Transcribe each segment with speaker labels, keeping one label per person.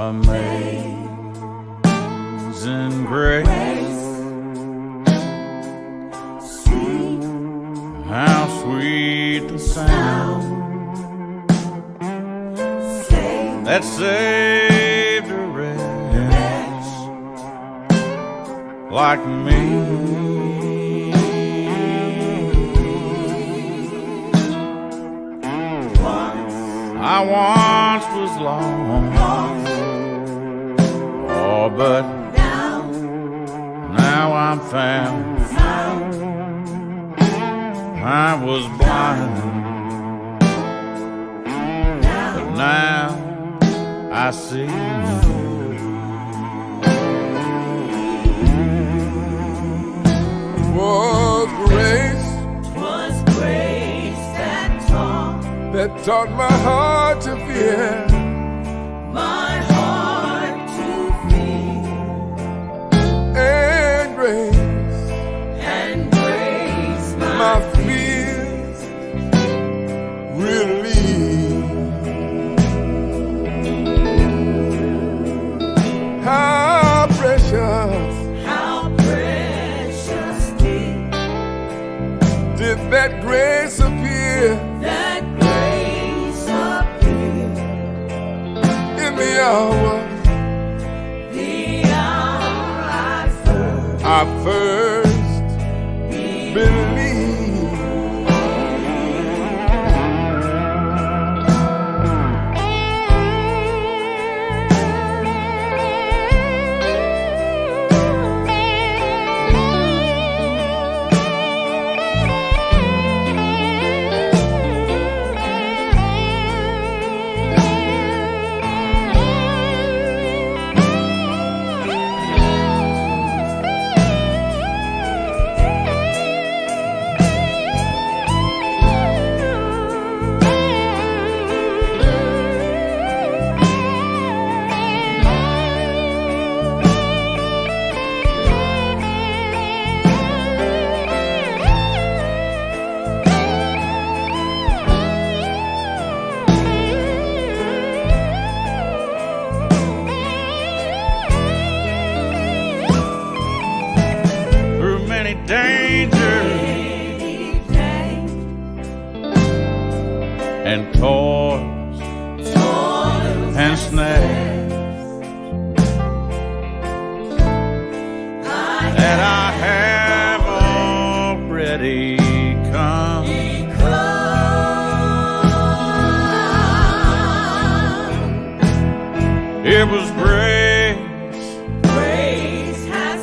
Speaker 1: Amazing grace, how sweet the sound that saved a wretch like me. I once was lost, oh, but now I'm found. I was blind, but now I see.
Speaker 2: Twas grace that taught my heart to fear,
Speaker 3: my heart to feel,
Speaker 2: and
Speaker 3: grace
Speaker 2: my fears relieved. How precious did that grace appear, in the hour I first believed.
Speaker 1: And toils and snares that I have already come. It was grace
Speaker 3: has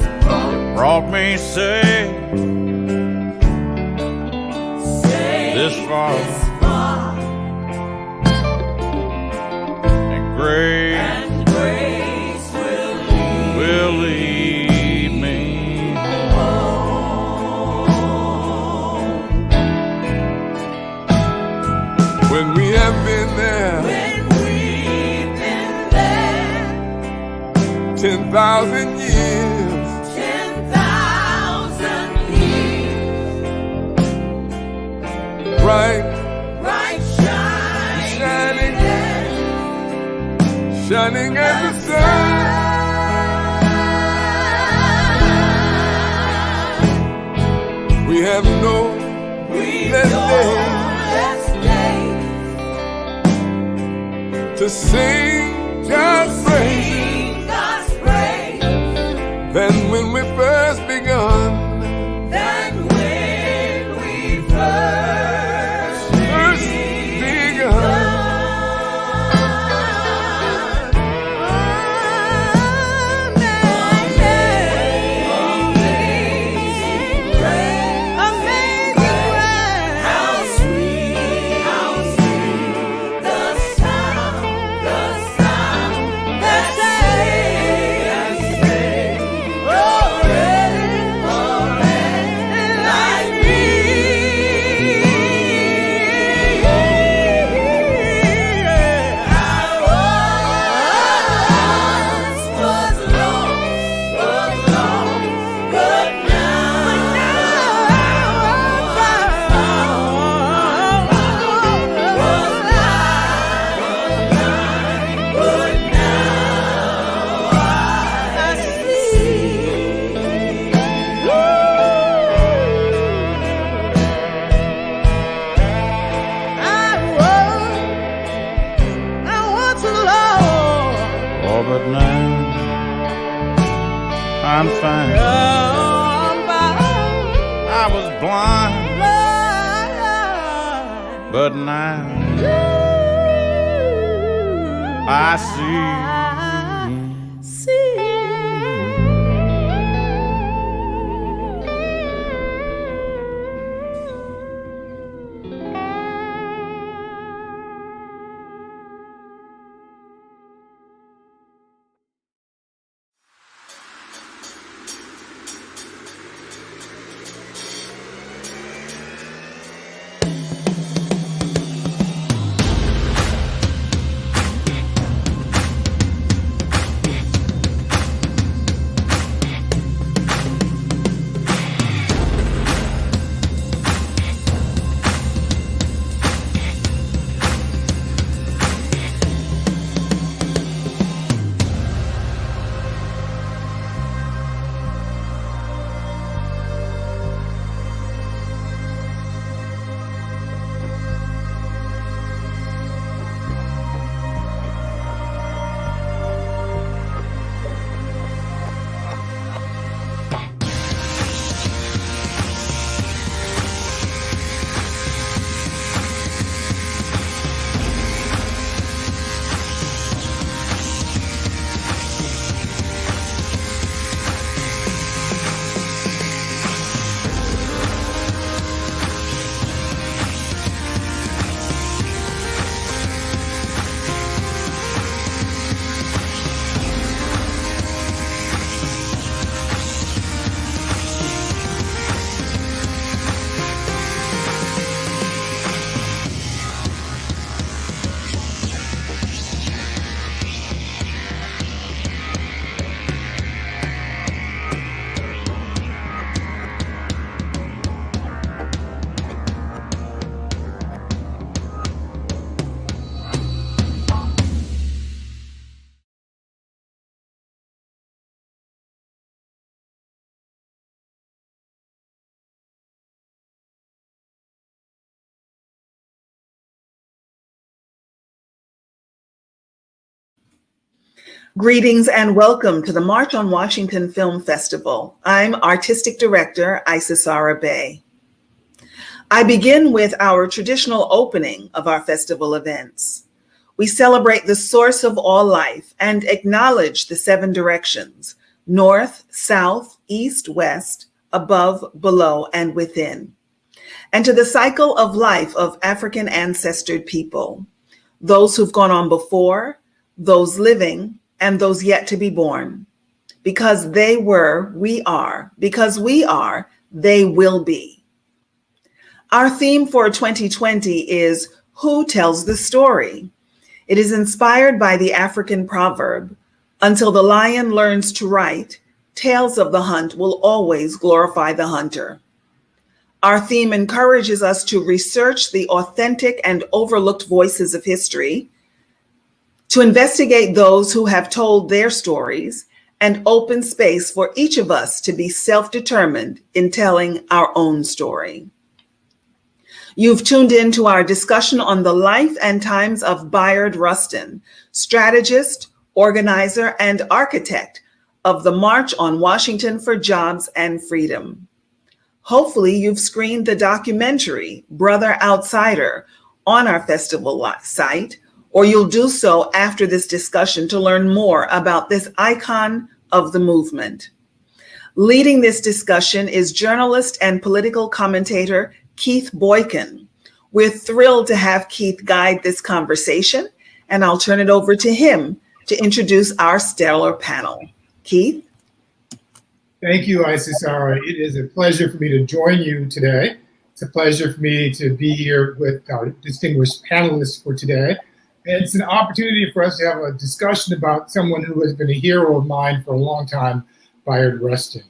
Speaker 1: brought me safe this far.
Speaker 3: Grace
Speaker 1: will lead me
Speaker 3: home.
Speaker 2: When we have been there, 10,000 years,
Speaker 3: 10,000 years,
Speaker 2: bright shining as the sun. We have no less days to sing God's praise than when we first begun.
Speaker 1: but now I'm fine. I was blind, but now I see.
Speaker 4: Greetings and welcome to the March on Washington Film Festival. I'm Artistic Director Isisara Bay. I begin with our traditional opening of our festival events. We celebrate the source of all life and acknowledge the 7 directions: north, south, east, west, above, below, and within, and to the cycle of life of African ancestored people, those who've gone on before, those living, and those yet to be born. Because they were, we are. Because we are, they will be. Our theme for 2020 is Who Tells the Story? It is inspired by the African proverb, until the lion learns to write, tales of the hunt will always glorify the hunter. Our theme encourages us to research the authentic and overlooked voices of history, to investigate those who have told their stories, and open space for each of us to be self-determined in telling our own story. You've tuned in to our discussion on the life and times of Bayard Rustin, strategist, organizer, and architect of the March on Washington for Jobs and Freedom. Hopefully you've screened the documentary, Brother Outsider, on our festival site, or you'll do so after this discussion to learn more about this icon of the movement. Leading this discussion is journalist and political commentator Keith Boykin. We're thrilled to have Keith guide this conversation, and I'll turn it over to him to introduce our stellar panel. Keith?
Speaker 5: Thank you, Isisara. It is a pleasure for me to join you today. It's a pleasure for me to be here with our distinguished panelists for today. It's an opportunity for us to have a discussion about someone who has been a hero of mine for a long time, Bayard Rustin.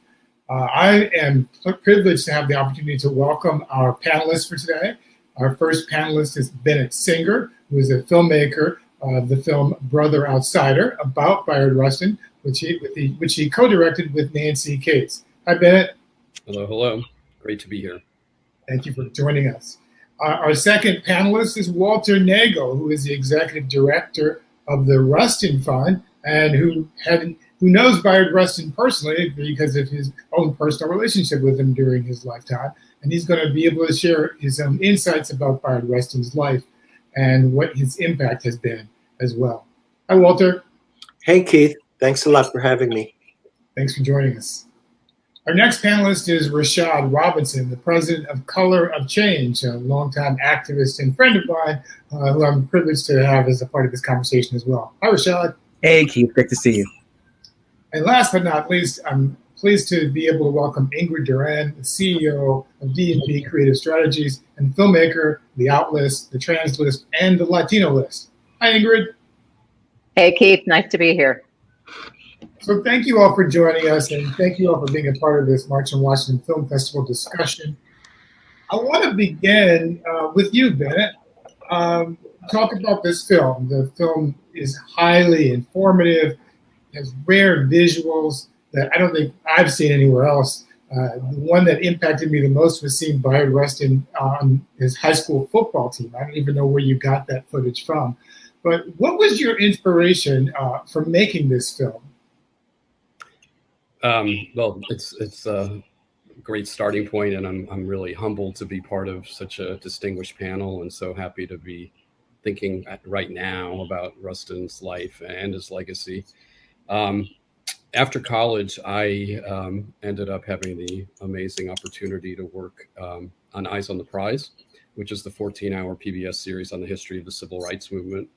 Speaker 5: I am privileged to have the opportunity to welcome our panelists for today. Our first panelist is Bennett Singer, who is a filmmaker of the film Brother Outsider about Bayard Rustin, which he co-directed with Nancy Cates. Hi, Bennett.
Speaker 6: Hello, hello. Great to be here.
Speaker 5: Thank you for joining us. Our second panelist is Walter Nagle, who is the executive director of the Rustin Fund and who knows Bayard Rustin personally because of his own personal relationship with him during his lifetime. And he's going to be able to share his own insights about Bayard Rustin's life and what his impact has been as well. Hi, Walter.
Speaker 7: Hey, Keith. Thanks a lot for having me.
Speaker 5: Thanks for joining us. Our next panelist is Rashad Robinson, the president of Color of Change, a longtime activist and friend of mine who I'm privileged to have as a part of this conversation as well. Hi, Rashad.
Speaker 8: Hey, Keith. Great to see you.
Speaker 5: And last but not least, I'm pleased to be able to welcome Ingrid Duran, the CEO of D&B Creative Strategies and filmmaker, The Outlist, The Trans List, and The Latino List. Hi, Ingrid.
Speaker 9: Hey, Keith. Nice to be here.
Speaker 5: So thank you all for joining us, and thank you all for being a part of this March on Washington Film Festival discussion. I want to begin with you, Bennett. Talk about this film. The film is highly informative, has rare visuals that I don't think I've seen anywhere else. The one that impacted me the most was seeing Bayard Rustin on his high school football team. I don't even know where you got that footage from. But what was your inspiration for making this film?
Speaker 6: Well, it's a great starting point, and I'm really humbled to be part of such a distinguished panel, and so happy to be thinking right now about Rustin's life and his legacy. After college, I ended up having the amazing opportunity to work on Eyes on the Prize, which is the 14-hour PBS series on the history of the civil rights movement.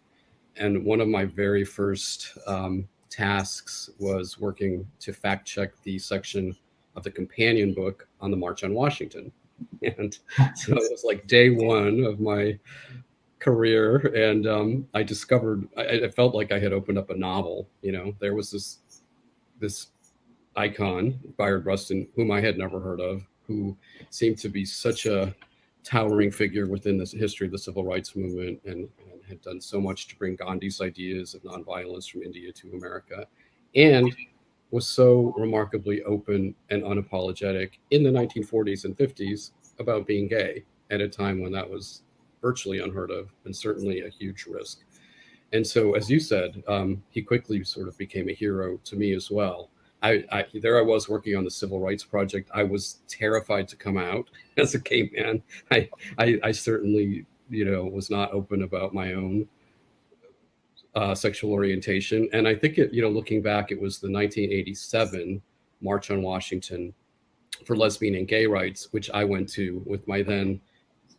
Speaker 6: And one of my very first tasks was working to fact check the section of the companion book on the March on Washington. And so it was like day one of my career. And I discovered, I felt like I had opened up a novel. You know, there was this icon, Bayard Rustin, whom I had never heard of, who seemed to be such a towering figure within the history of the civil rights movement and had done so much to bring Gandhi's ideas of nonviolence from India to America, and was so remarkably open and unapologetic in the 1940s and 50s about being gay at a time when that was virtually unheard of and certainly a huge risk. And so, as you said, he quickly sort of became a hero to me as well. There I was working on the Civil Rights Project. I was terrified to come out as a gay man. I certainly, was not open about my own sexual orientation. And I think looking back, it was the 1987 March on Washington for lesbian and gay rights, which I went to with my then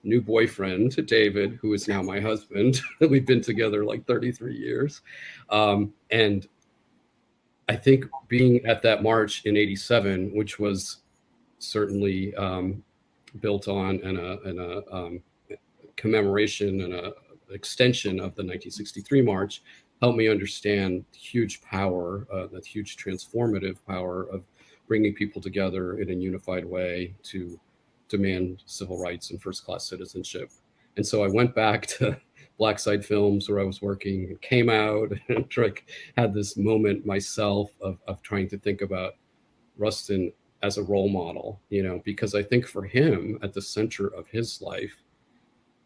Speaker 6: new boyfriend, David, who is now my husband. We've been together like 33 years. And I think being at that march in 87, which was certainly built on a commemoration and a extension of the 1963 march, helped me understand the huge power, the huge transformative power of bringing people together in a unified way to demand civil rights and first-class citizenship. And so I went back to Black Side Films where I was working and came out and had this moment myself of trying to think about Rustin as a role model, because I think for him at the center of his life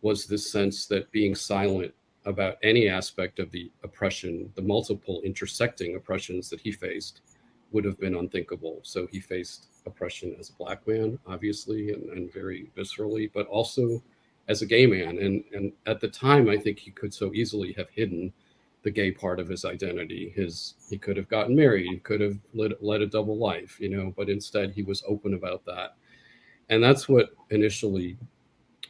Speaker 6: was this sense that being silent about any aspect of the oppression, the multiple intersecting oppressions that he faced, would have been unthinkable. So he faced oppression as a Black man, obviously, and very viscerally, but also as a gay man. And at the time, I think he could so easily have hidden the gay part of his identity. He could have gotten married, he could have led a double life, but instead he was open about that. And that's what initially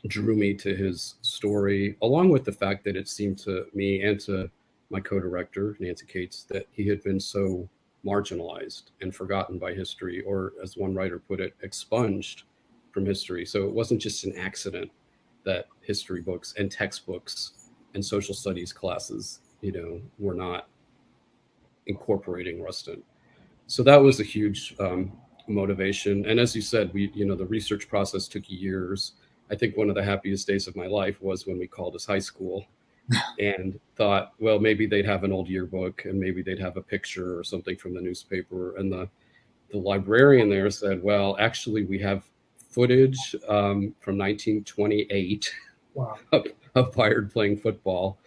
Speaker 6: drew me to his story, along with the fact that it seemed to me and to my co-director, Nancy Cates, that he had been so marginalized and forgotten by history, or as one writer put it, expunged from history. So it wasn't just an accident that history books and textbooks and social studies classes, were not incorporating Rustin. So that was a huge motivation. And as you said, the research process took years. I think one of the happiest days of my life was when we called his high school and thought, well, maybe they'd have an old yearbook and maybe they'd have a picture or something from the newspaper. And the librarian there said, well, actually, we have footage from 1928
Speaker 5: wow.
Speaker 6: of Bayard playing football.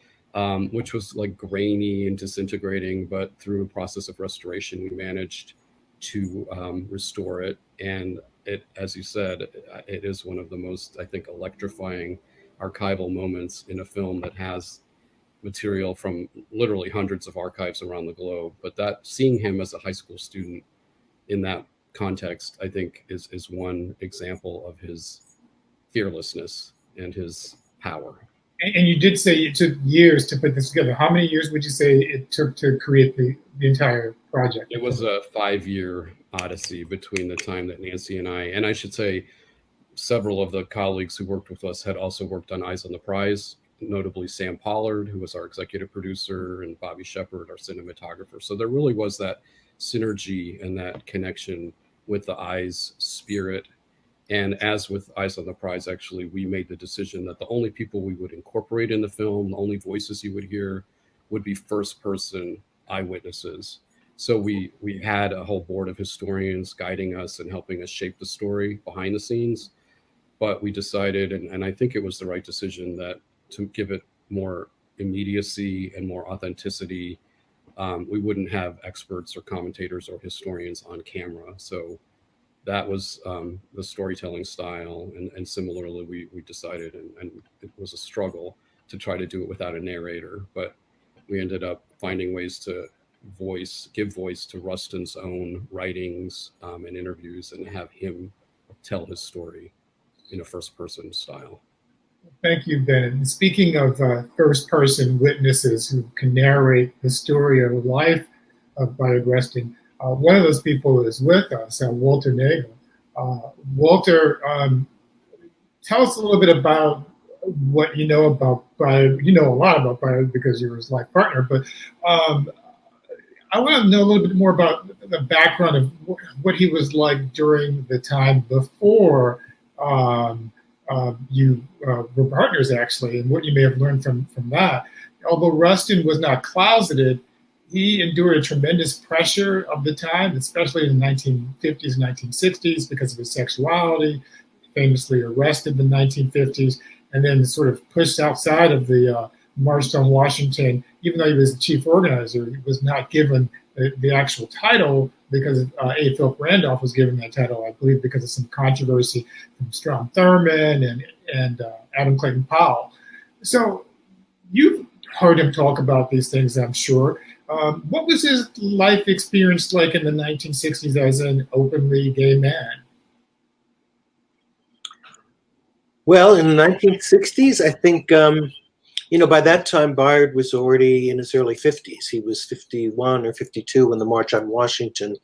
Speaker 6: which was like grainy and disintegrating, but through a process of restoration, we managed to restore it. And it, as you said, it is one of the most, I think, electrifying archival moments in a film that has material from literally hundreds of archives around the globe. But that seeing him as a high school student in that context, I think is one example of his fearlessness and his power.
Speaker 5: And you did say it took years to put this together. How many years would you say it took to create the entire project?
Speaker 6: It was a 5-year odyssey between the time that Nancy and I should say several of the colleagues who worked with us had also worked on Eyes on the Prize, notably Sam Pollard, who was our executive producer, and Bobby Shepard, our cinematographer. So there really was that synergy and that connection with the Eyes spirit. And as with Eyes on the Prize, actually, we made the decision that the only people we would incorporate in the film, the only voices you would hear, would be first-person eyewitnesses. So we had a whole board of historians guiding us and helping us shape the story behind the scenes. But we decided, and I think it was the right decision, that to give it more immediacy and more authenticity, we wouldn't have experts or commentators or historians on camera. So that was the storytelling style. And similarly, we decided, and it was a struggle to try to do it without a narrator, but we ended up finding ways to give voice to Rustin's own writings and interviews, and have him tell his story in a first-person style.
Speaker 5: Thank you, Ben. And speaking of first-person witnesses who can narrate the story of the life of Bayard Rustin, one of those people is with us, Walter Nagle. Walter, tell us a little bit about what you know about Bayard. You know a lot about Bayard because you're his life partner, but I want to know a little bit more about the background of what he was like during the time before you were partners, actually, and what you may have learned from that. Although Rustin was not closeted, he endured a tremendous pressure of the time, especially in the 1950s and 1960s because of his sexuality, famously arrested in the 1950s, and then sort of pushed outside of the March on Washington. Even though he was the chief organizer, he was not given the actual title because A. Philip Randolph was given that title, I believe, because of some controversy from Strom Thurmond and Adam Clayton Powell. So you've heard him talk about these things, I'm sure. What was his life experience like in the 1960s as an openly gay man?
Speaker 7: Well, in the 1960s, I think, by that time, Bayard was already in his early 50s. He was 51 or 52 when the March on Washington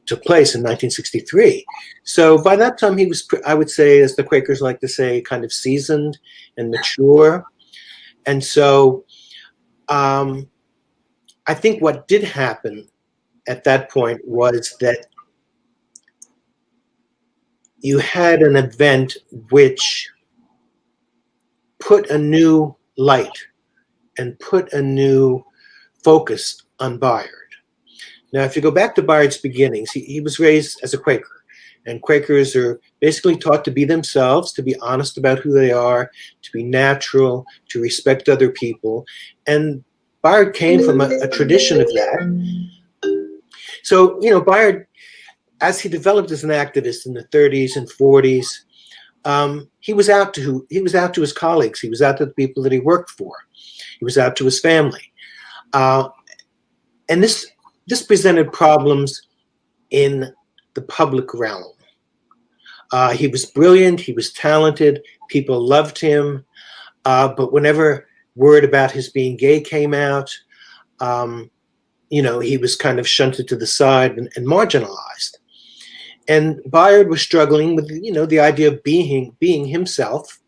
Speaker 7: took place in 1963. So by that time, he was, I would say, as the Quakers like to say, kind of seasoned and mature. And so I think what did happen at that point was that you had an event which put a new light and put a new focus on Bayard. Now, if you go back to Bayard's beginnings, he was raised as a Quaker, and Quakers are basically taught to be themselves, to be honest about who they are, to be natural, to respect other people. And Bayard came from a tradition of that. So, Bayard, as he developed as an activist in the 30s and 40s, he was out to his colleagues. He was out to the people that he worked for. He was out to his family. And this presented problems in the public realm. He was brilliant. He was talented. People loved him. But whenever word about his being gay came out, he was kind of shunted to the side and marginalized. And Bayard was struggling with, the idea of being himself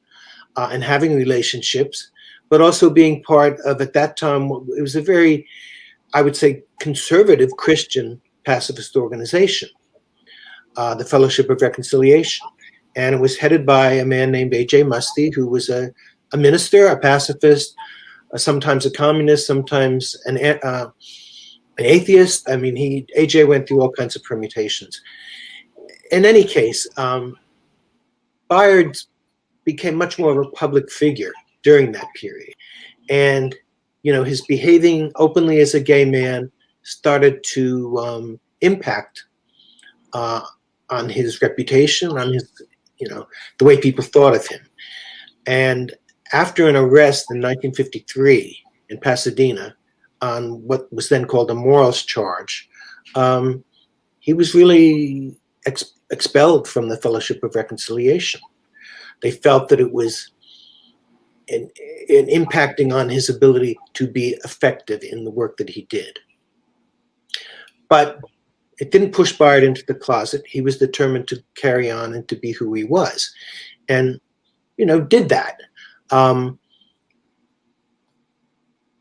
Speaker 7: and having relationships, but also being part of, at that time, it was a very, I would say, conservative Christian pacifist organization, the Fellowship of Reconciliation. And it was headed by a man named A.J. Muste, who was a minister, a pacifist, sometimes a communist, sometimes an atheist. I mean, A.J. went through all kinds of permutations. In any case, Bayard became much more of a public figure during that period. And, his behaving openly as a gay man started to impact on his reputation, on his, the way people thought of him. And after an arrest in 1953 in Pasadena on what was then called a morals charge, he was really expelled from the Fellowship of Reconciliation. They felt that it was an impacting on his ability to be effective in the work that he did. But it didn't push Bayard into the closet. He was determined to carry on and to be who he was, and did that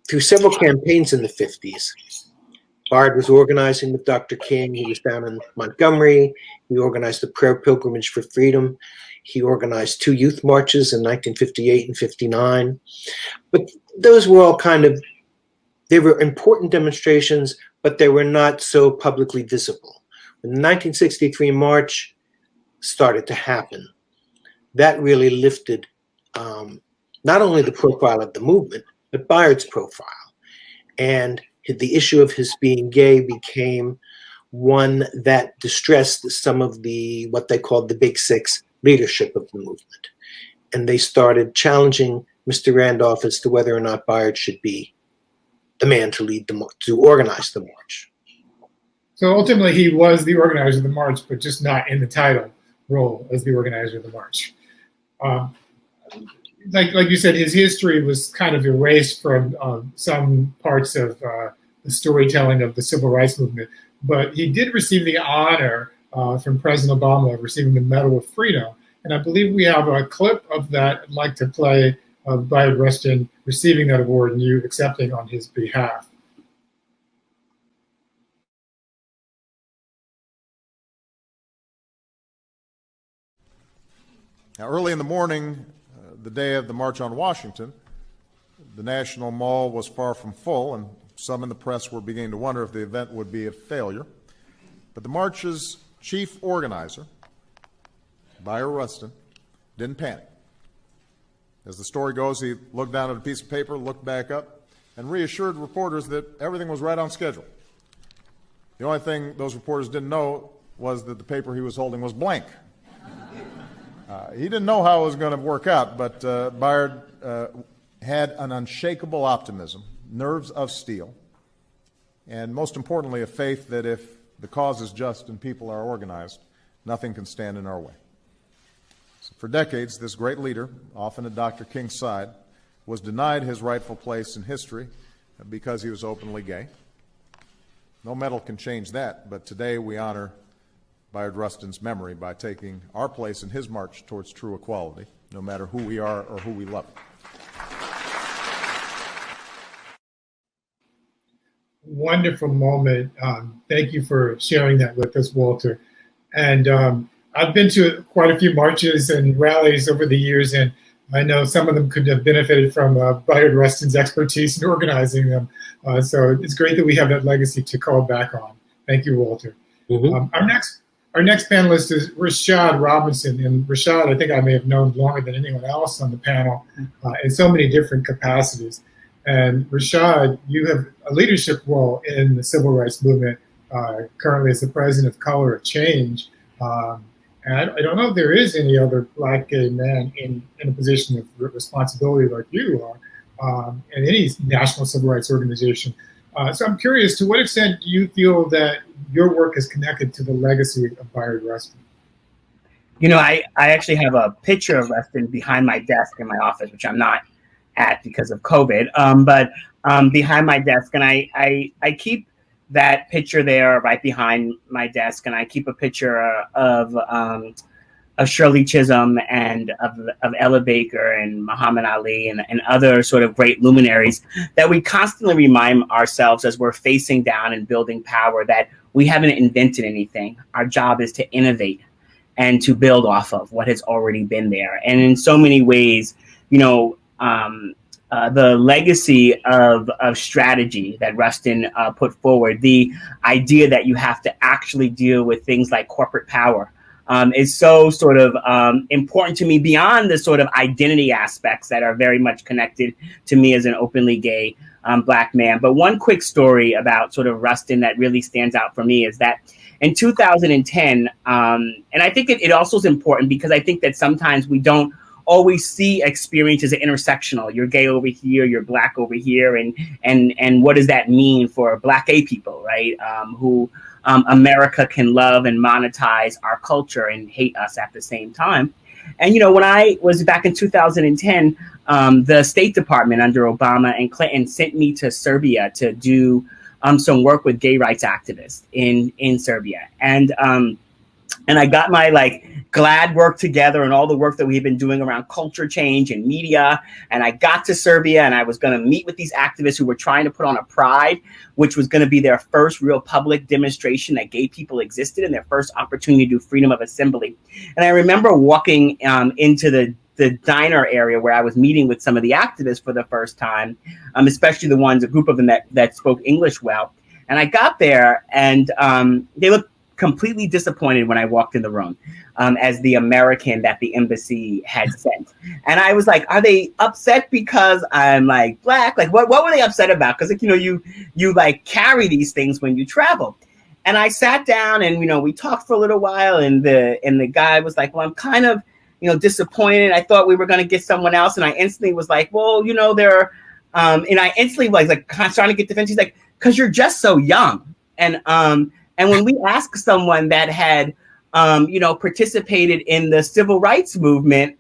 Speaker 7: through several campaigns in the 50s. Bayard was organizing with Dr. King. He was down in Montgomery. He organized the Prayer Pilgrimage for Freedom. He organized 2 youth marches in 1958 and 59. But those were all they were important demonstrations, but they were not so publicly visible. When the 1963 march started to happen, that really lifted not only the profile of the movement, but Bayard's profile. And the issue of his being gay became one that distressed some of what they called the Big Six leadership of the movement. And they started challenging Mr. Randolph as to whether or not Bayard should be the man to organize the march.
Speaker 5: So ultimately, he was the organizer of the march, but just not in the title role as the organizer of the march. Like you said, his history was kind of erased from some parts of the storytelling of the civil rights movement, but he did receive the honor from President Obama of receiving the Medal of Freedom. And I believe we have a clip of that I'd like to play of Bayard Rustin receiving that award and you accepting on his behalf.
Speaker 8: Now, early in the morning, the day of the March on Washington, the National Mall was far from full, and some in the press were beginning to wonder if the event would be a failure. But the march's chief organizer, Bayard Rustin, didn't panic. As the story goes, he looked down at a piece of paper, looked back up, and reassured reporters that everything was right on schedule. The only thing those reporters didn't know was that the paper he was holding was blank. He didn't know how it was going to work out, but Bayard had an unshakable optimism, nerves of steel, and most importantly, a faith that if the cause is just and people are organized, nothing can stand in our way. So for decades, this great leader, often at Dr. King's side, was denied his rightful place in history because he was openly gay. No medal can change that, but today we honor Bayard Rustin's memory by taking our place in his march towards true equality, no matter who we are or who we love.
Speaker 5: Wonderful moment. Thank you for sharing that with us, Walter. And I've been to quite a few marches and rallies over the years, and I know some of them could have benefited from Bayard Rustin's expertise in organizing them. So it's great that we have that legacy to call back on. Thank you, Walter.
Speaker 7: Mm-hmm.
Speaker 5: Our next panelist is Rashad Robinson. And Rashad, I think I may have known longer than anyone else on the panel in so many different capacities. And Rashad, you have a leadership role in the civil rights movement, currently as the president of Color of Change. And I don't know if there is any other Black gay man in a position of responsibility like you are in any national civil rights organization. So I'm curious, to what extent do you feel that your work is connected to the legacy of Bayard Rustin?
Speaker 10: You know, I actually have a picture of Rustin behind my desk in my office, which I'm not at because of COVID, but behind my desk. And I keep that picture there right behind my desk. And I keep a picture of Shirley Chisholm and of Ella Baker and Muhammad Ali and other sort of great luminaries that we constantly remind ourselves as we're facing down and building power that we haven't invented anything. Our job is to innovate and to build off of what has already been there. And in so many ways, you know, the legacy of strategy that Rustin put forward, the idea that you have to actually deal with things like corporate power, is so sort of important to me beyond the sort of identity aspects that are very much connected to me as an openly gay Black man. But one quick story about sort of Rustin that really stands out for me is that in 2010, and I think it also is important because I think that sometimes we don't always see experiences as intersectional. You're gay over here, you're Black over here, and what does that mean for Black gay people, right? Who America can love and monetize our culture and hate us at the same time. And, you know, when I was back in 2010, the State Department under Obama and Clinton sent me to Serbia to do some work with gay rights activists in Serbia. And I got my GLAD work together and all the work that we've been doing around culture change and media. And I got to Serbia and I was going to meet with these activists who were trying to put on a Pride, which was going to be their first real public demonstration that gay people existed and their first opportunity to do freedom of assembly. And I remember walking into the diner area where I was meeting with some of the activists for the first time, especially a group of them that spoke English well. And I got there and they looked completely disappointed when I walked in the room as the American that the embassy had sent. And I was like, are they upset because I'm Black? What were they upset about? Because you carry these things when you travel. And I sat down and, we talked for a little while and the guy was like, well, I'm kind of, disappointed. I thought we were going to get someone else. And I instantly was like, well, they're, and I instantly was trying to get defense. He's like, because you're just so young. And when we asked someone that had, participated in the civil rights movement,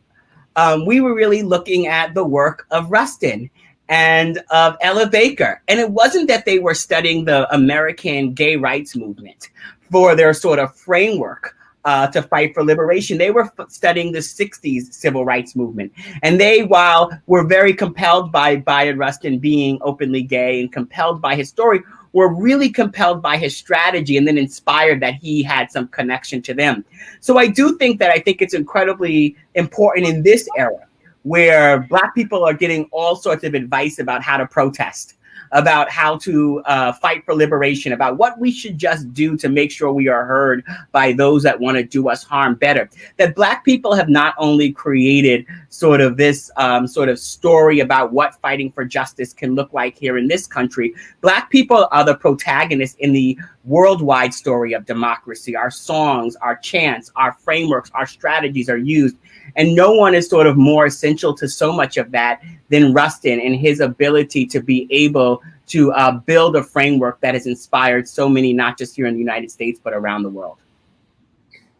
Speaker 10: we were really looking at the work of Rustin and of Ella Baker. And it wasn't that they were studying the American gay rights movement for their sort of framework to fight for liberation. They were studying the 60s civil rights movement. And they, while were very compelled by Bayard Rustin being openly gay and compelled by his story, were really compelled by his strategy and then inspired that he had some connection to them. So I do think it's incredibly important in this era where Black people are getting all sorts of advice about how to protest, about how to fight for liberation, about what we should just do to make sure we are heard by those that want to do us harm better. That Black people have not only created sort of this sort of story about what fighting for justice can look like here in this country. Black people are the protagonists in the worldwide story of democracy. Our songs, our chants, our frameworks, our strategies are used. And no one is sort of more essential to so much of that than Rustin and his ability to be able to build a framework that has inspired so many, not just here in the United States, but around the world.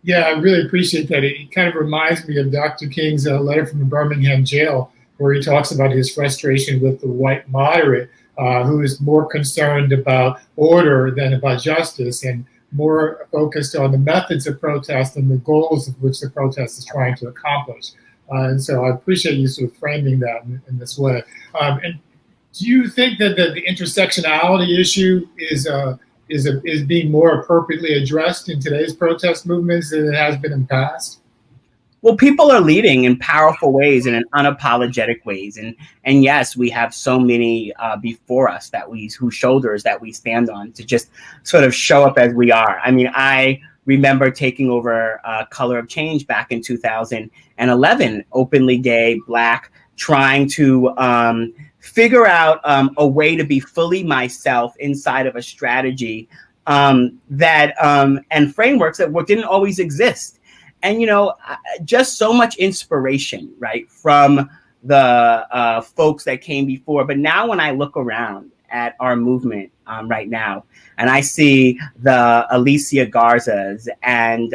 Speaker 5: Yeah, I really appreciate that. It kind of reminds me of Dr. King's letter from the Birmingham jail, where he talks about his frustration with the white moderate, who is more concerned about order than about justice and more focused on the methods of protest and the goals of which the protest is trying to accomplish. And so I appreciate you sort of framing that in this way. And do you think that the intersectionality issue is being more appropriately addressed in today's protest movements than it has been in the past?
Speaker 10: Well, people are leading in powerful ways and in unapologetic ways. And yes, we have so many before us whose shoulders that we stand on to just sort of show up as we are. I mean, I remember taking over Color of Change back in 2011, openly gay, Black, trying to figure out a way to be fully myself inside of a strategy that and frameworks that didn't always exist. And, just so much inspiration, right, from the folks that came before. But now when I look around at our movement right now, and I see the Alicia Garzas and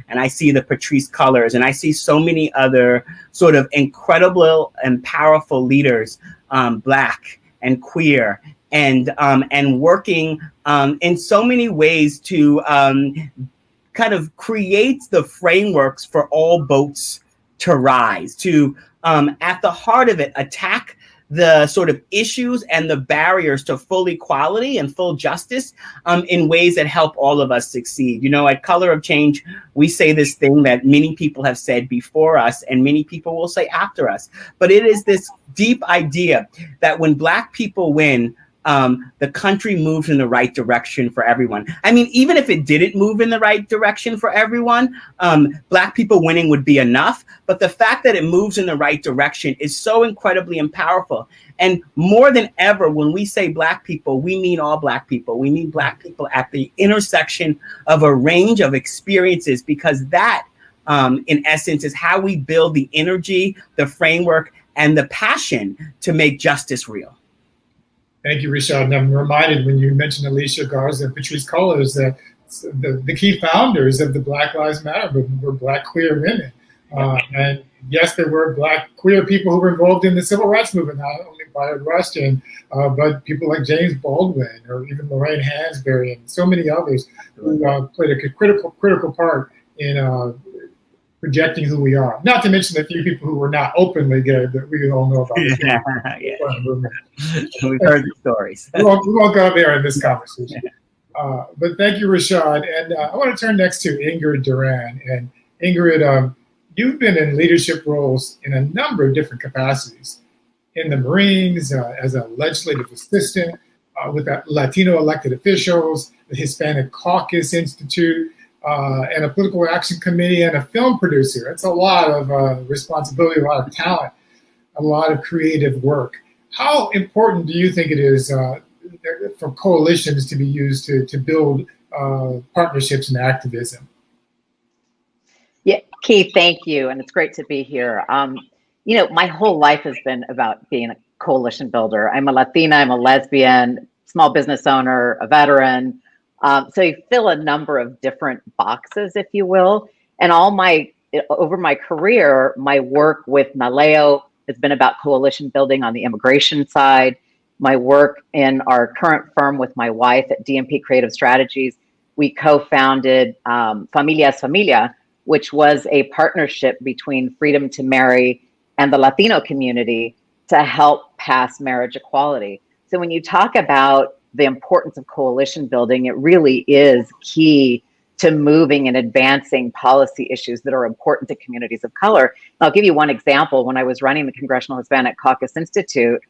Speaker 10: I see the Patrice Cullors, and I see so many other sort of incredible and powerful leaders, Black and queer, and working in so many ways to kind of create the frameworks for all boats to rise, to at the heart of it, attack the sort of issues and the barriers to full equality and full justice in ways that help all of us succeed. At Color of Change, we say this thing that many people have said before us and many people will say after us. But it is this deep idea that when Black people win, the country moves in the right direction for everyone. I mean, even if it didn't move in the right direction for everyone, Black people winning would be enough. But the fact that it moves in the right direction is so incredibly powerful. And more than ever, when we say Black people, we mean all Black people. We mean Black people at the intersection of a range of experiences, because that, in essence, is how we build the energy, the framework, and the passion to make justice real.
Speaker 5: Thank you, Rashad. And I'm reminded when you mentioned Alicia Garza and Patrisse Cullors that the key founders of the Black Lives Matter movement were Black queer women. And yes, there were Black queer people who were involved in the civil rights movement, not only Bayard Rustin, but people like James Baldwin or even Lorraine Hansberry and so many others who played a critical part in projecting who we are. Not to mention the few people who were not openly gay that we all know about.
Speaker 10: We've heard the stories.
Speaker 5: we won't go there in this conversation. But thank you, Rashad. And I want to turn next to Ingrid Duran. And Ingrid, you've been in leadership roles in a number of different capacities. In the Marines, as a legislative assistant, with Latino elected officials, the Hispanic Caucus Institute, and a political action committee, and a film producer. It's a lot of responsibility, a lot of talent, a lot of creative work. How important do you think it is for coalitions to be used to build partnerships and activism?
Speaker 9: Yeah, Keith, thank you. And it's great to be here. You know, my whole life has been about being a coalition builder. I'm a Latina, I'm a lesbian, small business owner, a veteran. So you fill a number of different boxes, if you will. And over my career, my work with Nagle has been about coalition building on the immigration side. My work in our current firm with my wife at DMP Creative Strategies, we co-founded Familia es Familia, which was a partnership between Freedom to Marry and the Latino community to help pass marriage equality. So when you talk about the importance of coalition building, it really is key to moving and advancing policy issues that are important to communities of color. And I'll give you one example. When I was running the Congressional Hispanic Caucus Institute,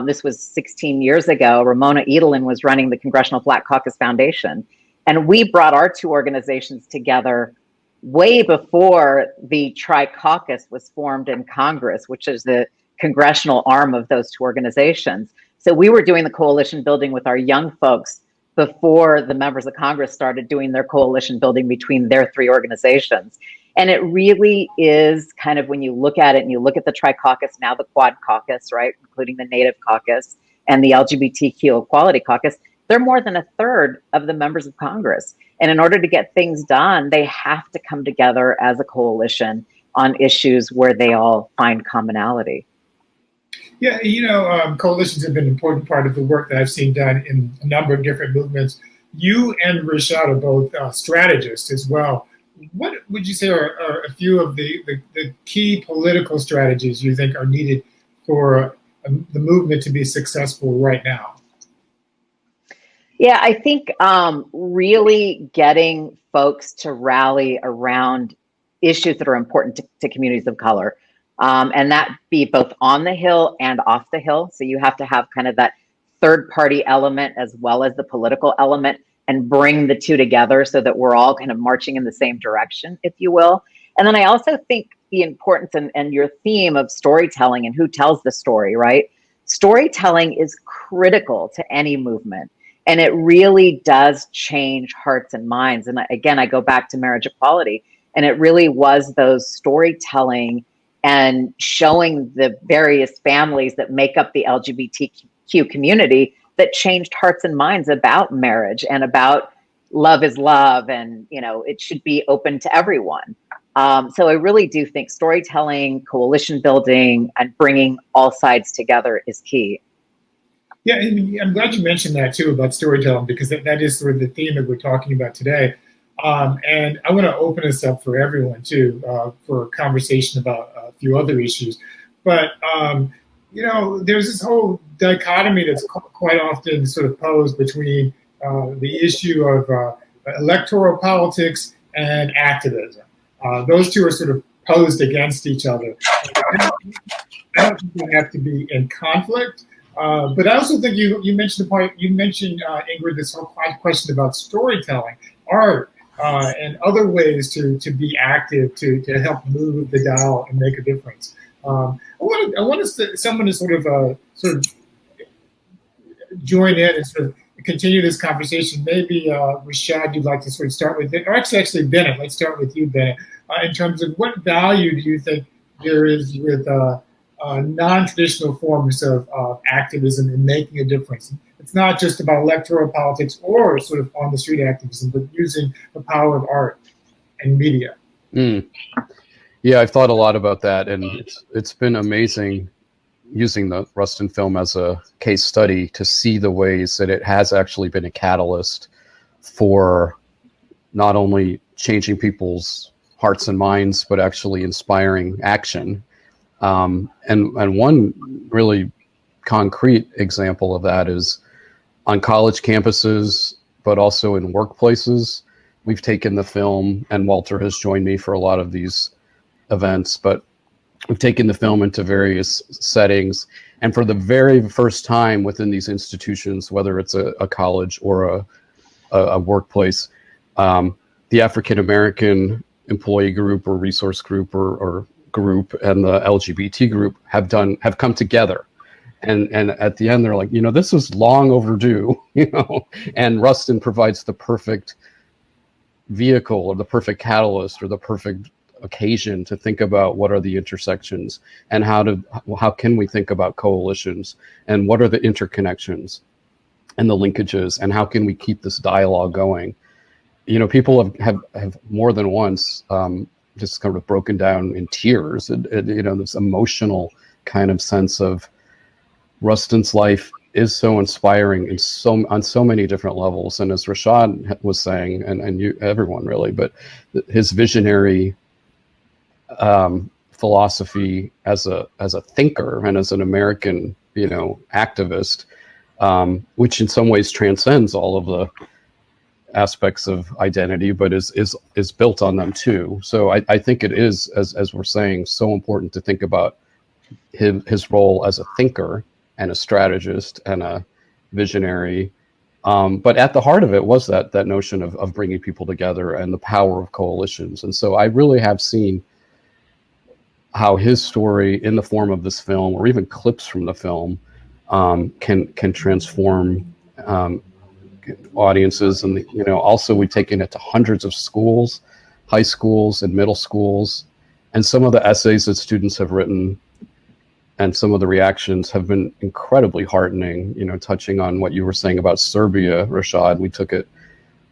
Speaker 9: this was 16 years ago, Ramona Edelin was running the Congressional Black Caucus Foundation. And we brought our two organizations together way before the Tri-Caucus was formed in Congress, which is the congressional arm of those two organizations. So we were doing the coalition building with our young folks before the members of Congress started doing their coalition building between their three organizations. And it really is kind of, when you look at it and you look at the Tri-Caucus, now the Quad Caucus, right, including the Native Caucus and the LGBTQ Equality Caucus, they're more than a third of the members of Congress. And in order to get things done, they have to come together as a coalition on issues where they all find commonality.
Speaker 5: Yeah, you know, coalitions have been an important part of the work that I've seen done in a number of different movements. You and Rashad are both strategists as well. What would you say are a few of the key political strategies you think are needed for the movement to be successful right now?
Speaker 9: Yeah, I think really getting folks to rally around issues that are important to communities of color. And that be both on the Hill and off the Hill. So you have to have kind of that third party element as well as the political element, and bring the two together so that we're all kind of marching in the same direction, if you will. And then I also think the importance and your theme of storytelling and who tells the story, right? Storytelling is critical to any movement. And it really does change hearts and minds. And again, I go back to marriage equality, and it really was those storytelling and showing the various families that make up the LGBTQ community that changed hearts and minds about marriage and about love is love, and you know, it should be open to everyone. So I really do think storytelling, coalition building, and bringing all sides together is key.
Speaker 5: Yeah, and I'm glad you mentioned that too about storytelling, because that is sort of the theme that we're talking about today. And I want to open this up for everyone too, for a conversation about a few other issues. But, you know, there's this whole dichotomy that's quite often sort of posed between the issue of electoral politics and activism. Those two are sort of posed against each other. I don't think they have to be in conflict, But I also think you mentioned the point, you mentioned, Ingrid, this whole question about storytelling, art, and other ways to be active, to help move the dial and make a difference. I want someone to sort of join in and sort of continue this conversation. Maybe Rashad, you'd like to sort of start with it, or actually Bennett. Let's start with you, Bennett. In terms of what value do you think there is with non-traditional forms of activism and making a difference? It's not just about electoral politics or sort of on the street activism, but using the power of art and media.
Speaker 6: Yeah, I've thought a lot about that, and it's been amazing using the Rustin film as a case study to see the ways that it has actually been a catalyst for not only changing people's hearts and minds, but actually inspiring action. And one really concrete example of that is on college campuses, but also in workplaces. We've taken the film, and Walter has joined me for a lot of these events, but we've taken the film into various settings. And for the very first time within these institutions, whether it's a college or a workplace, the African-American employee group or resource group or group and the LGBT group have come together. And at the end, they're like, this is long overdue, and Rustin provides the perfect vehicle or the perfect catalyst or the perfect occasion to think about what are the intersections and how can we think about coalitions and what are the interconnections and the linkages and how can we keep this dialogue going. People have more than once just kind of broken down in tears, this emotional kind of sense of Rustin's life is so inspiring on so many different levels. And as Rashad was saying, and you, everyone really, but his visionary philosophy as a thinker and as an American, activist, which in some ways transcends all of the aspects of identity, but is built on them too. So I think it is, as we're saying, so important to think about his role as a thinker and a strategist and a visionary. But at the heart of it was that notion of bringing people together and the power of coalitions. And so I really have seen how his story in the form of this film, or even clips from the film, can transform audiences. And also we've taken it to hundreds of schools, high schools and middle schools, and some of the essays that students have written and some of the reactions have been incredibly heartening. Touching on what you were saying about Serbia, Rashad, we took it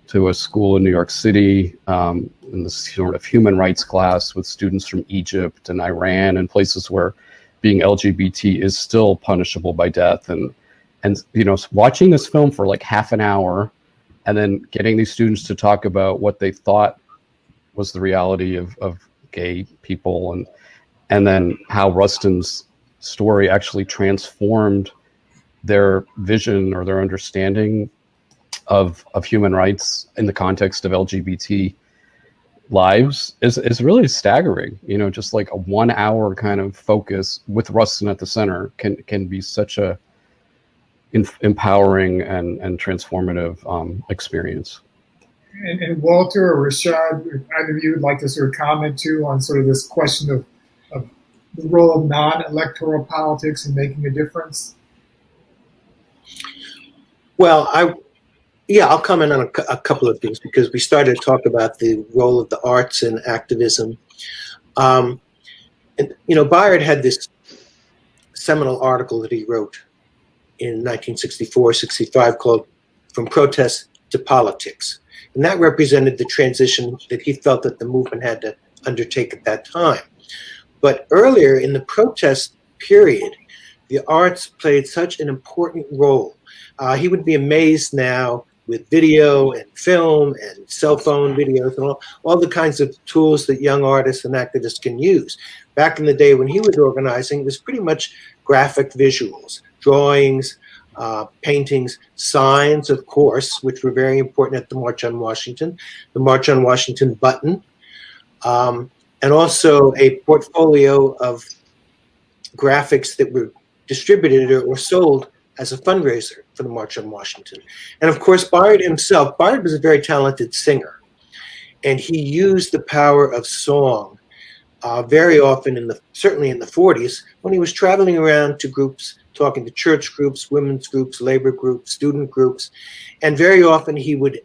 Speaker 6: to a school in New York City in this sort of human rights class with students from Egypt and Iran and places where being LGBT is still punishable by death. And watching this film for like half an hour and then getting these students to talk about what they thought was the reality of gay people, and then how Rustin's story actually transformed their vision or their understanding of human rights in the context of LGBT lives is really staggering. Just like a 1 hour kind of focus with Rustin at the center can be such a empowering and transformative experience.
Speaker 5: And Walter or Rashad, if either of you would like to sort of comment too on sort of this question of the role of non-electoral politics in making a difference?
Speaker 7: Well, I'll comment on a couple of things, because we started to talk about the role of the arts in activism. And Bayard had this seminal article that he wrote in 1964-65 called "From Protest to Politics," and that represented the transition that he felt that the movement had to undertake at that time. But earlier in the protest period, the arts played such an important role. He would be amazed now with video and film and cell phone videos and all the kinds of tools that young artists and activists can use. Back in the day when he was organizing, it was pretty much graphic visuals, drawings, paintings, signs, of course, which were very important at the March on Washington, the March on Washington button, and also a portfolio of graphics that were distributed or sold as a fundraiser for the March on Washington. And of course, Bayard himself, Bayard was a very talented singer, and he used the power of song very often, certainly in the 40s, when he was traveling around to groups, talking to church groups, women's groups, labor groups, student groups, and very often he would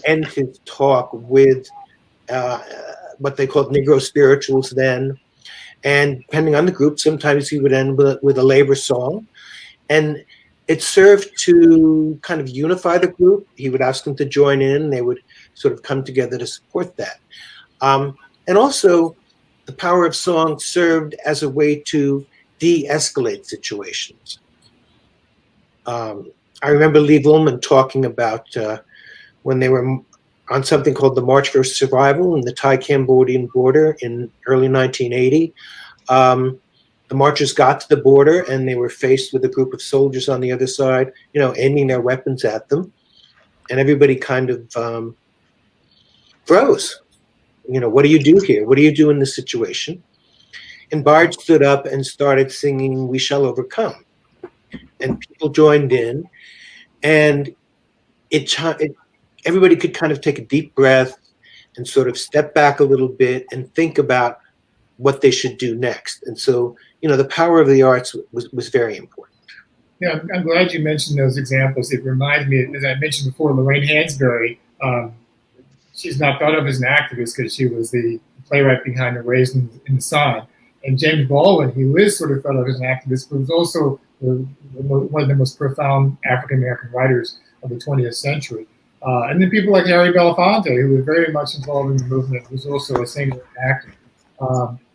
Speaker 7: end his talk with what they called Negro spirituals then. And depending on the group, sometimes he would end with a labor song. And it served to kind of unify the group. He would ask them to join in. They would sort of come together to support that. And also, the power of song served as a way to de-escalate situations. I remember Lee Vullman talking about when they were on something called the March for Survival in the Thai-Cambodian border in early 1980. The marchers got to the border and they were faced with a group of soldiers on the other side, aiming their weapons at them. And everybody kind of froze. What do you do here? What do you do in this situation? And Bayard stood up and started singing "We Shall Overcome." And people joined in, and everybody could kind of take a deep breath and sort of step back a little bit and think about what they should do next. And so, the power of the arts was very important.
Speaker 5: Yeah, I'm glad you mentioned those examples. It reminds me, as I mentioned before, Lorraine Hansberry. She's not thought of as an activist because she was the playwright behind The Raisin in the Sun. And James Baldwin, he was sort of thought of as an activist, but was also one of the most profound African-American writers of the 20th century. And then people like Harry Belafonte, who was very much involved in the movement, was also a singer and actor.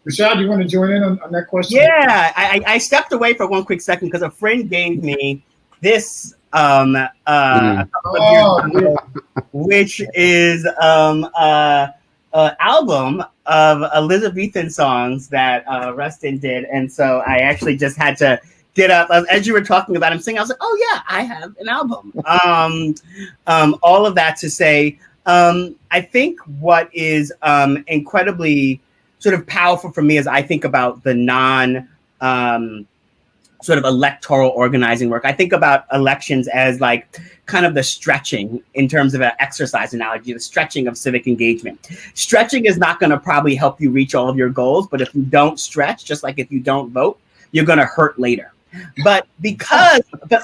Speaker 5: Rashad, you want to join in on that question?
Speaker 10: Yeah, I stepped away for one quick second because a friend gave me this a couple of years ago, which is album of Elizabethan songs that Rustin did. And so I actually just had to get up. As you were talking about him singing, I was like, oh yeah, I have an album. All of that to say, I think what is incredibly sort of powerful for me as I think about the sort of electoral organizing work. I think about elections as like kind of the stretching in terms of an exercise analogy, the stretching of civic engagement. Stretching is not going to probably help you reach all of your goals, but if you don't stretch, just like if you don't vote, you're going to hurt later. But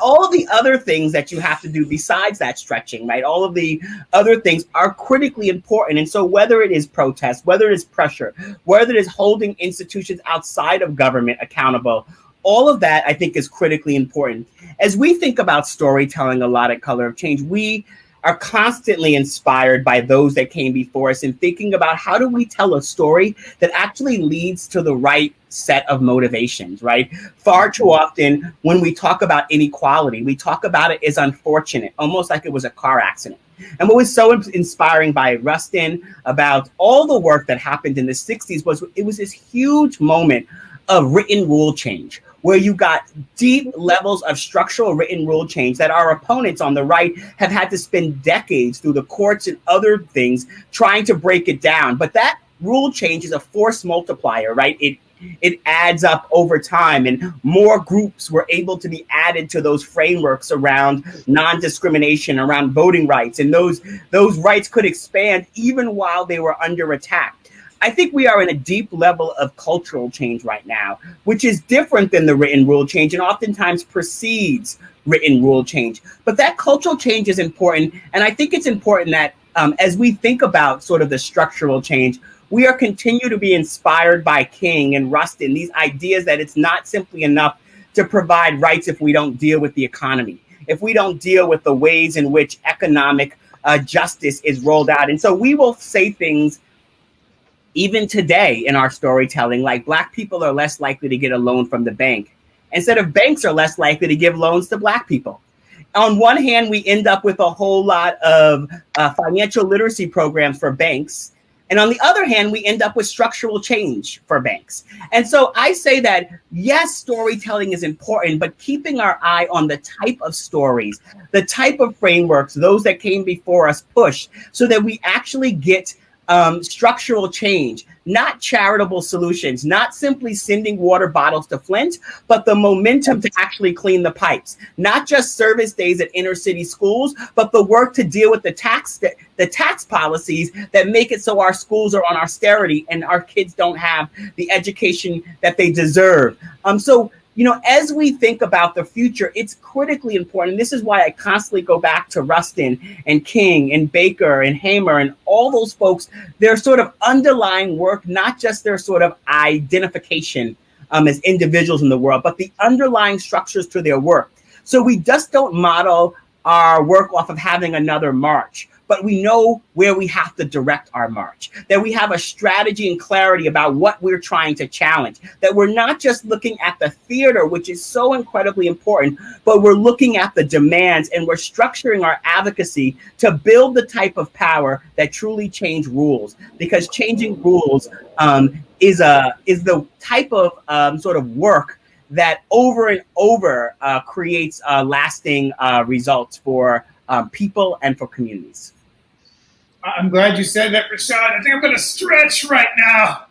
Speaker 10: all of the other things that you have to do besides that stretching, right? All of the other things are critically important. And so whether it is protest, whether it is pressure, whether it is holding institutions outside of government accountable, all of that, I think, is critically important. As we think about storytelling a lot at Color of Change, we are constantly inspired by those that came before us and thinking about how do we tell a story that actually leads to the right set of motivations, right? Far too often, when we talk about inequality, we talk about it as unfortunate, almost like it was a car accident. And what was so inspiring by Rustin about all the work that happened in the 60s was it was this huge moment of written rule change, where you got deep levels of structural written rule change that our opponents on the right have had to spend decades through the courts and other things trying to break it down. But that rule change is a force multiplier, right? It adds up over time, and more groups were able to be added to those frameworks around non-discrimination, around voting rights, and those rights could expand even while they were under attack. I think we are in a deep level of cultural change right now, which is different than the written rule change and oftentimes precedes written rule change. But that cultural change is important. And I think it's important that as we think about sort of the structural change, we are continue to be inspired by King and Rustin, these ideas that it's not simply enough to provide rights if we don't deal with the economy, if we don't deal with the ways in which economic justice is rolled out. And so we will say things even today in our storytelling, like Black people are less likely to get a loan from the bank, instead of banks are less likely to give loans to Black people. On one hand, we end up with a whole lot of financial literacy programs for banks. And on the other hand, we end up with structural change for banks. And so I say that, yes, storytelling is important, but keeping our eye on the type of stories, the type of frameworks, those that came before us push, so that we actually get structural change, not charitable solutions, not simply sending water bottles to Flint, but the momentum to actually clean the pipes, not just service days at inner city schools, but the work to deal with the tax policies that make it so our schools are on austerity and our kids don't have the education that they deserve. So, you know, as we think about the future, it's critically important. This is why I constantly go back to Rustin and King and Baker and Hamer and all those folks, their sort of underlying work, not just their sort of identification as individuals in the world, but the underlying structures to their work. So we just don't model our work off of having another march, but we know where we have to direct our march, that we have a strategy and clarity about what we're trying to challenge, that we're not just looking at the theater, which is so incredibly important, but we're looking at the demands and we're structuring our advocacy to build the type of power that truly change rules, because changing rules is the type of sort of work that over and over creates lasting results for people and for communities.
Speaker 5: I'm glad you said that, Rashad. I think I'm going to stretch right now.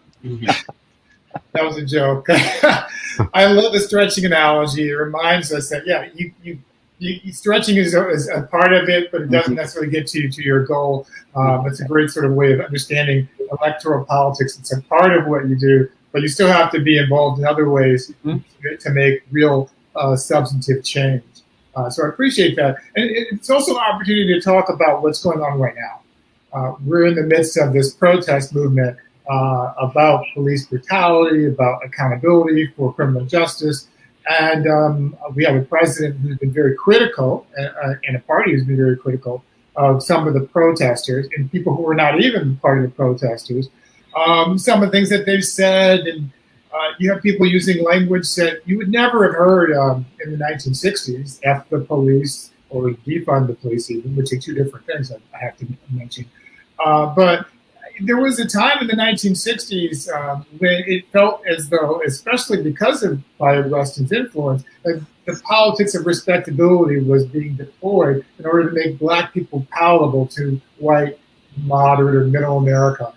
Speaker 5: That was a joke. I love the stretching analogy. It reminds us that, yeah, stretching is a part of it, but it doesn't necessarily get you to your goal. It's a great sort of way of understanding electoral politics. It's a part of what you do, but you still have to be involved in other ways to make real substantive change. So I appreciate that. And it's also an opportunity to talk about what's going on right now. We're in the midst of this protest movement about police brutality, about accountability for criminal justice. And we have a president who's been very critical and a party who's been very critical of some of the protesters and people who are not even part of the protesters. Some of the things that they've said, and you have people using language that you would never have heard in the 1960s, F the police or defund the police even, which are two different things I have to mention. But there was a time in the 1960s when it felt as though, especially because of Bayard Rustin's influence, that the politics of respectability was being deployed in order to make Black people palatable to white, moderate, or middle America.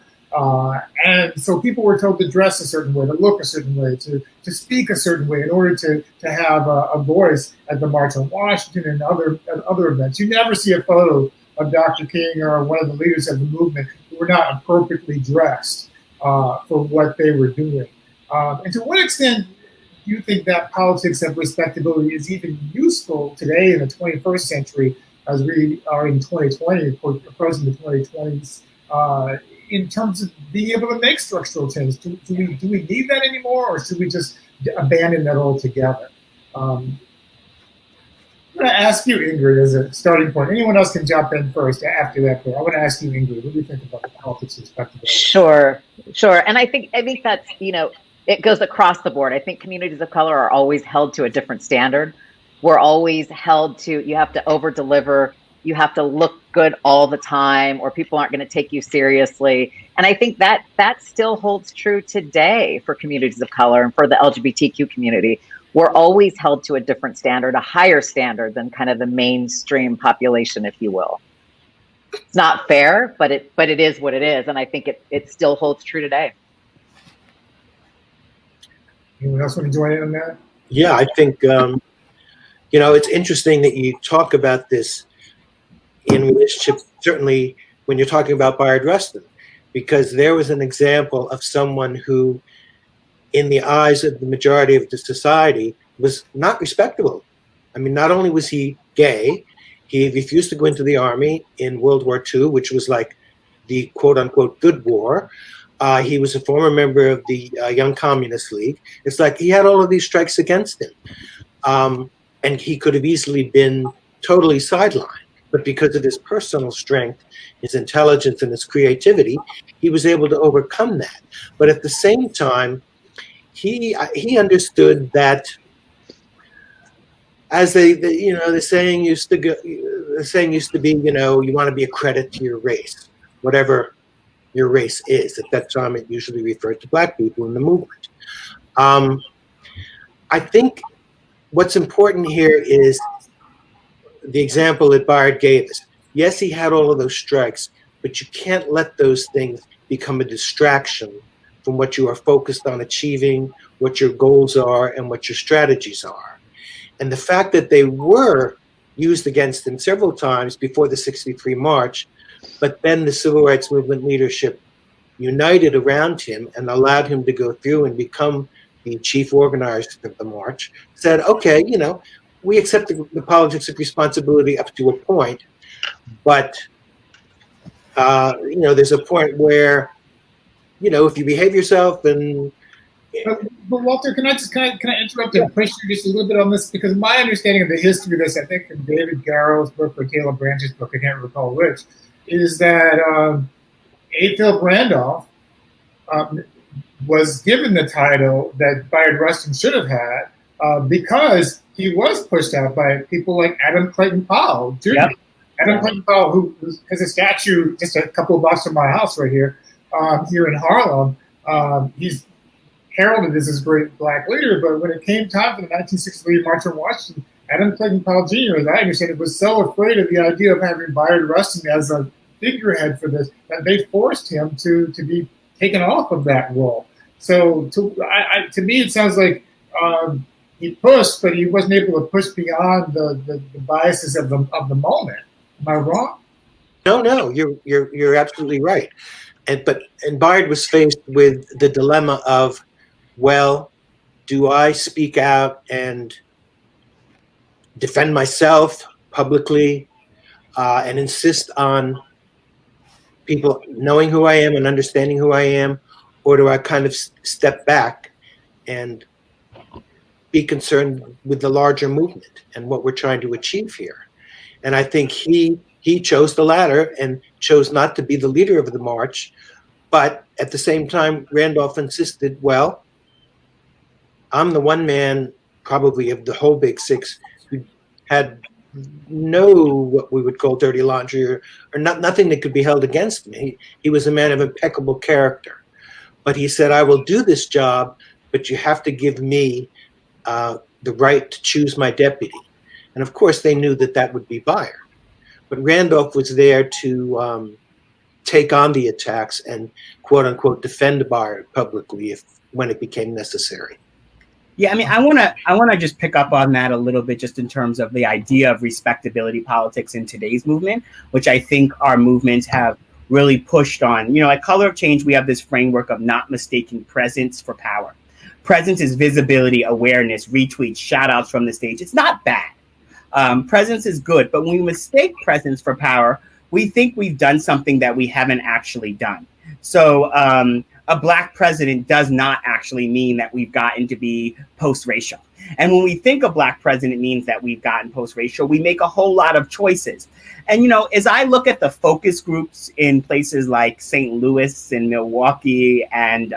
Speaker 5: And so people were told to dress a certain way, to look a certain way, to speak a certain way in order to have a voice at the March on Washington and other events. You never see a photo of Dr. King or one of the leaders of the movement who were not appropriately dressed for what they were doing. And to what extent do you think that politics of respectability is even useful today in the 21st century, as we are in 2020, approaching the 2020s, in terms of being able to make structural change? Do we need that anymore, or should we just abandon that altogether? I'm going to ask you, Ingrid, as a starting point. Anyone else can jump in first after that, but I want to ask you, Ingrid, what do you think about the politics of respectability?
Speaker 9: Sure. And I think that's, it goes across the board. I think communities of color are always held to a different standard. We're always held to, you have to over deliver, you have to look good all the time, or people aren't going to take you seriously. And I think that still holds true today for communities of color and for the LGBTQ community. We're always held to a different standard, a higher standard than kind of the mainstream population, if you will. It's not fair, but it is what it is. And I think it still holds true today.
Speaker 5: Anyone else want to join in on that?
Speaker 7: Yeah, I think, it's interesting that you talk about this in relationship, certainly when you're talking about Bayard Rustin, because there was an example of someone who, in the eyes of the majority of the society, was not respectable. I mean, not only was he gay, he refused to go into the army in World War II, which was like the quote-unquote good war. He was a former member of the Young Communist League. It's like he had all of these strikes against him. And he could have easily been totally sidelined. But because of his personal strength, his intelligence, and his creativity, he was able to overcome that. But at the same time, he understood that, as the saying used to be, you want to be a credit to your race, whatever your race is. At that time, it usually referred to Black people in the movement. I think what's important here is the example that Bayard gave us. Yes, he had all of those strikes, but you can't let those things become a distraction from what you are focused on achieving, what your goals are, and what your strategies are. And the fact that they were used against him several times before the '63 march, but then the civil rights movement leadership united around him and allowed him to go through and become the chief organizer of the march, said, okay, we accept the politics of responsibility up to a point, but there's a point where, if you behave yourself and
Speaker 5: But Walter, can I interrupt and push you just a little bit on this? Because my understanding of the history of this, I think from David Garrow's book or Caleb Branch's book, I can't recall which, is that A. Philip Randolph was given the title that Bayard Rustin should have had because he was pushed out by people like Adam Clayton Powell, Jr. Yep. Adam Clayton Powell, who has a statue just a couple of blocks from my house right here, here in Harlem. He's heralded as this great black leader, but when it came time for the 1963 March on Washington, Adam Clayton Powell Jr., as I understand it, was so afraid of the idea of having Bayard Rustin as a figurehead for this that they forced him to be taken off of that role. So to me, it sounds like he pushed, but he wasn't able to push beyond the biases of the moment. Am I wrong?
Speaker 7: No, you're absolutely right. And Bayard was faced with the dilemma of, well, do I speak out and defend myself publicly and insist on people knowing who I am and understanding who I am, or do I kind of step back and be concerned with the larger movement and what we're trying to achieve here? And I think he chose the latter and chose not to be the leader of the march. But at the same time, Randolph insisted, well, I'm the one man probably of the whole Big Six who had no what we would call dirty laundry or nothing that could be held against me. He was a man of impeccable character. But he said, I will do this job, but you have to give me the right to choose my deputy. And of course, they knew that would be Bayard. But Randolph was there to take on the attacks and, quote unquote, defend Bayard publicly when it became necessary.
Speaker 10: Yeah, I mean, I want to just pick up on that a little bit, just in terms of the idea of respectability politics in today's movement, which I think our movements have really pushed on. At Color of Change, we have this framework of not mistaking presence for power. Presence is visibility, awareness, retweets, shout outs from the stage. It's not bad. Presence is good, but when we mistake presence for power, we think we've done something that we haven't actually done. So a black president does not actually mean that we've gotten to be post-racial. And when we think a black president means that we've gotten post-racial, we make a whole lot of choices. And, as I look at the focus groups in places like St. Louis and Milwaukee and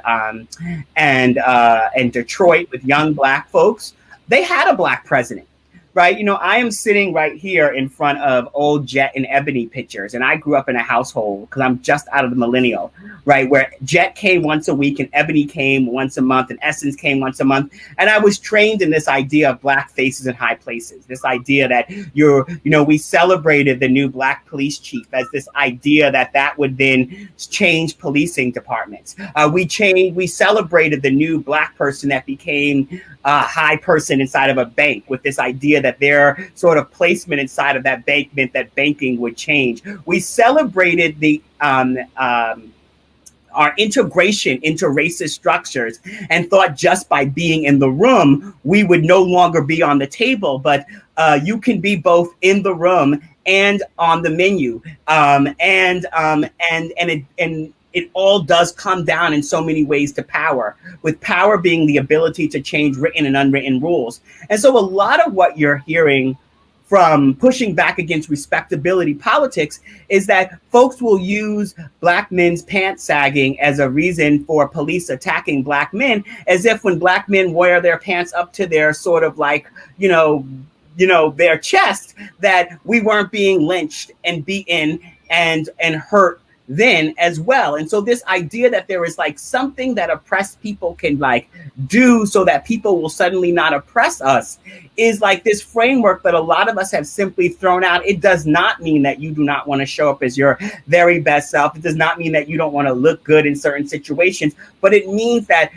Speaker 10: Detroit with young black folks, they had a black president. Right. I am sitting right here in front of old Jet and Ebony pictures. And I grew up in a household, because I'm just out of the millennial, right, where Jet came once a week and Ebony came once a month and Essence came once a month. And I was trained in this idea of black faces in high places, this idea that we celebrated the new black police chief as this idea that would then change policing departments. We celebrated the new black person that became a high person inside of a bank, with this idea that their sort of placement inside of that bank meant that banking would change. We celebrated our integration into racist structures and thought just by being in the room, we would no longer be on the table. But you can be both in the room and on the menu. It all does come down in so many ways to power, with power being the ability to change written and unwritten rules. And so a lot of what you're hearing from pushing back against respectability politics is that folks will use black men's pants sagging as a reason for police attacking black men, as if when black men wear their pants up to their sort of like, their chest, that we weren't being lynched and beaten and hurt then as well. And so this idea that there is like something that oppressed people can like do so that people will suddenly not oppress us is like this framework that a lot of us have simply thrown out. It does not mean that you do not want to show up as your very best self. It does not mean that you don't want to look good in certain situations, but it means that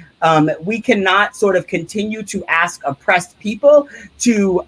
Speaker 10: we cannot sort of continue to ask oppressed people to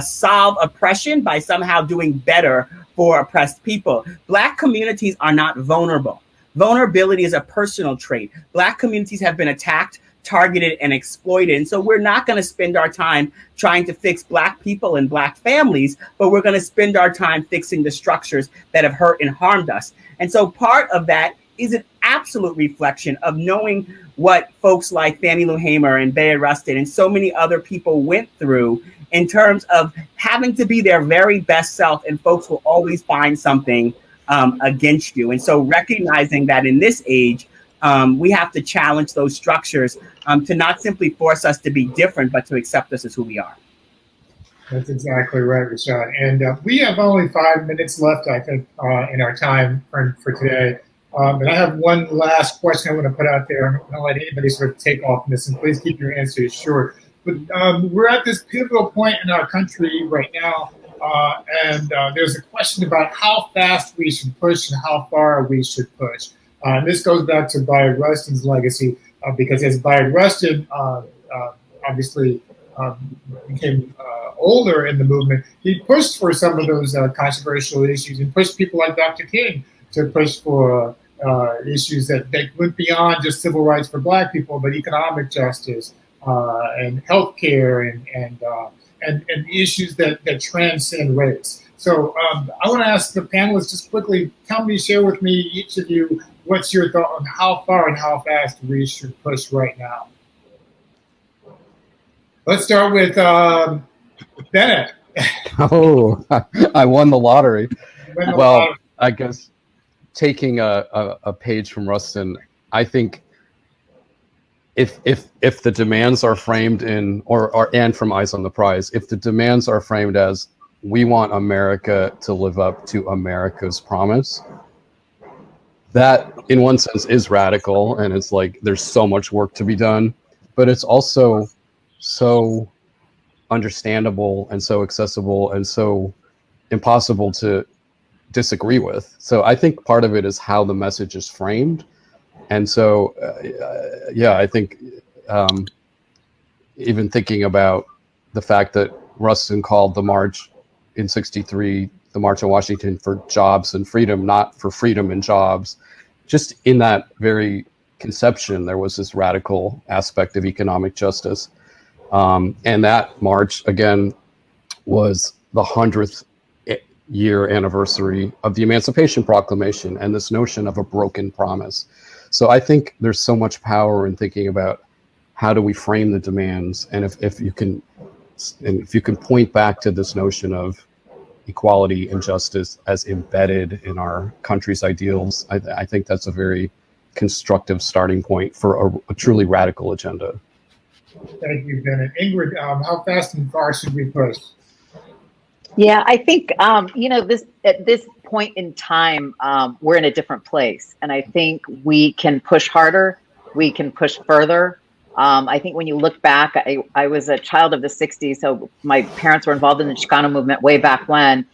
Speaker 10: solve oppression by somehow doing better for oppressed people. Black communities are not vulnerable. Vulnerability is a personal trait. Black communities have been attacked, targeted, and exploited. And so we're not going to spend our time trying to fix Black people and Black families, but we're going to spend our time fixing the structures that have hurt and harmed us. And so part of that is an absolute reflection of knowing what folks like Fannie Lou Hamer and Bayard Rustin and so many other people went through in terms of having to be their very best self, and folks will always find something against you. And so recognizing that in this age, we have to challenge those structures to not simply force us to be different, but to accept us as who we are.
Speaker 5: That's exactly right, Rashad. And we have only 5 minutes left, I think, in our time for today. And I have one last question I want to put out there. I'm not going to let anybody sort of take off on this, and please keep your answers short. But we're at this pivotal point in our country right now, and there's a question about how fast we should push and how far we should push. And this goes back to Bayard Rustin's legacy, because as Bayard Rustin obviously became older in the movement, he pushed for some of those controversial issues and pushed people like Dr. King to push for issues that went beyond just civil rights for Black people, but economic justice and healthcare and issues that transcend race. So I want to ask the panelists just quickly, share with me, each of you, what's your thought on how far and how fast we should push right now? Let's start with Bennett.
Speaker 6: Oh, I won the lottery. Well, I guess taking a page from Rustin, I think if the demands are framed in, and from Eyes on the Prize, if the demands are framed as we want America to live up to America's promise, that in one sense is radical, and it's like there's so much work to be done, but it's also so understandable and so accessible and so impossible to disagree with. So I think part of it is how the message is framed. And so, I think even thinking about the fact that Rustin called the march in '63, the March on Washington, for jobs and freedom, not for freedom and jobs, just in that very conception, there was this radical aspect of economic justice. And that march, again, was the 100th year anniversary of the Emancipation Proclamation and this notion of a broken promise. So I think there's so much power in thinking about how do we frame the demands, and if you can point back to this notion of equality and justice as embedded in our country's ideals, I think that's a very constructive starting point for a truly radical agenda.
Speaker 5: Thank you, Bennett. Ingrid, how fast and far should we push?
Speaker 9: Yeah, I think, at this point in time, we're in a different place. And I think we can push harder. We can push further. I think when you look back, I was a child of the 60s, so my parents were involved in the Chicano movement way back when.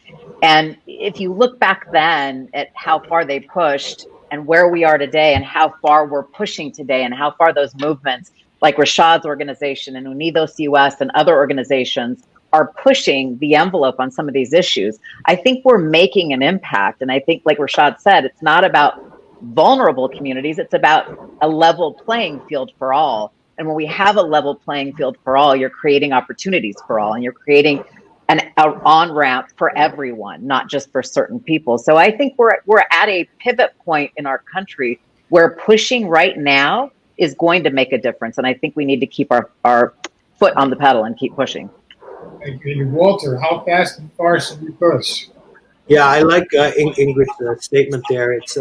Speaker 9: And if you look back then at how far they pushed and where we are today and how far we're pushing today and how far those movements like Rashad's organization and Unidos US and other organizations are pushing the envelope on some of these issues, I think we're making an impact. And I think, like Rashad said, it's not about vulnerable communities. It's about a level playing field for all. And when we have a level playing field for all, you're creating opportunities for all, and you're creating an on-ramp for everyone, not just for certain people. So I think we're at a pivot point in our country where pushing right now is going to make a difference. And I think we need to keep our foot on the pedal and keep pushing.
Speaker 5: Thank you. Walter, how fast and far should we push?
Speaker 7: Yeah, I like Ingrid's statement there. It's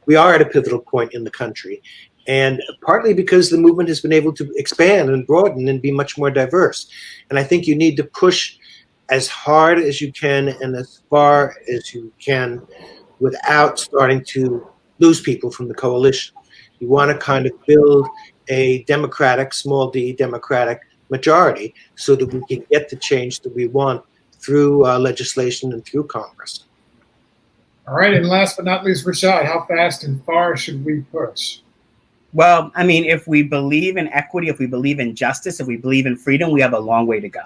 Speaker 7: we are at a pivotal point in the country, and partly because the movement has been able to expand and broaden and be much more diverse. And I think you need to push as hard as you can and as far as you can without starting to lose people from the coalition. You want to kind of build a democratic, small d, democratic majority so that we can get the change that we want through legislation and through Congress.
Speaker 5: All right, and last but not least, Rashad, how fast and far should we push?
Speaker 10: Well, I mean, if we believe in equity, if we believe in justice, if we believe in freedom, we have a long way to go.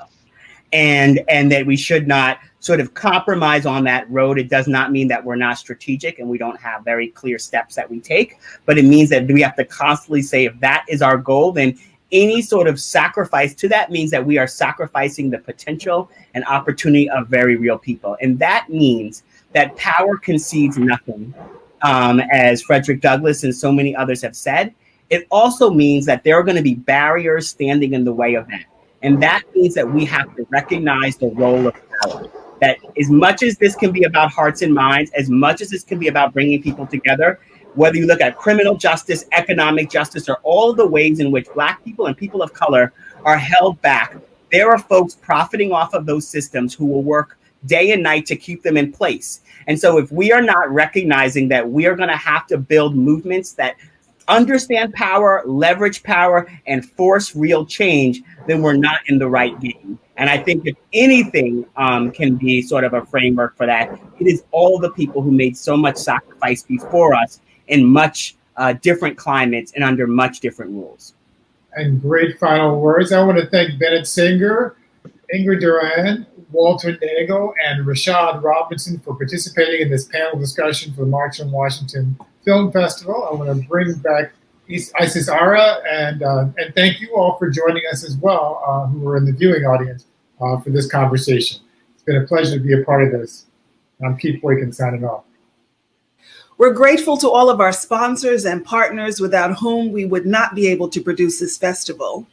Speaker 10: And that we should not sort of compromise on that road. It does not mean that we're not strategic and we don't have very clear steps that we take, but it means that we have to constantly say, if that is our goal, then any sort of sacrifice to that means that we are sacrificing the potential and opportunity of very real people. And that means that power concedes nothing, as Frederick Douglass and so many others have said. It also means that there are going to be barriers standing in the way of that. And that means that we have to recognize the role of power. That as much as this can be about hearts and minds, as much as this can be about bringing people together, whether you look at criminal justice, economic justice, or all the ways in which Black people and people of color are held back, there are folks profiting off of those systems who will work day and night to keep them in place. And so if we are not recognizing that we are going to have to build movements that understand power, leverage power, and force real change, then we're not in the right game. And I think if anything can be sort of a framework for that, it is all the people who made so much sacrifice before us in much different climates and under much different rules.
Speaker 5: And great final words. I want to thank Bennett Singer, Ingrid Duran, Walter Nagle, and Rashad Robinson for participating in this panel discussion for the March on Washington Film Festival. I want to bring back Isis Ara, and thank you all for joining us as well, who were in the viewing audience for this conversation. It's been a pleasure to be a part of this. I'm Keith Boykin signing off.
Speaker 4: We're grateful to all of our sponsors and partners without whom we would not be able to produce this festival.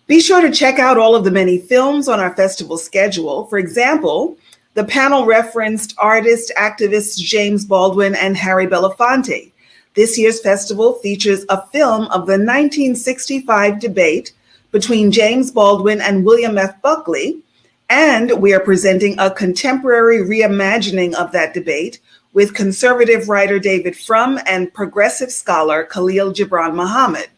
Speaker 4: Be sure to check out all of the many films on our festival schedule. For example, the panel referenced artist, activists James Baldwin and Harry Belafonte. This year's festival features a film of the 1965 debate between James Baldwin and William F. Buckley, and we are presenting a contemporary reimagining of that debate with conservative writer David Frum and progressive scholar Khalil Gibran Muhammad.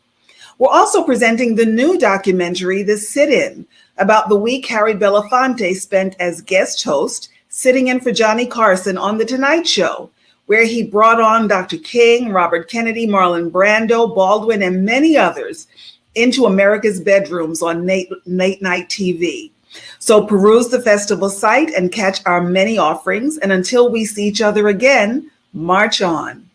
Speaker 4: We're also presenting the new documentary, The Sit-In, about the week Harry Belafonte spent as guest host, sitting in for Johnny Carson on The Tonight Show, where he brought on Dr. King, Robert Kennedy, Marlon Brando, Baldwin, and many others into America's bedrooms on late night TV. So peruse the festival site and catch our many offerings. And until we see each other again, march on.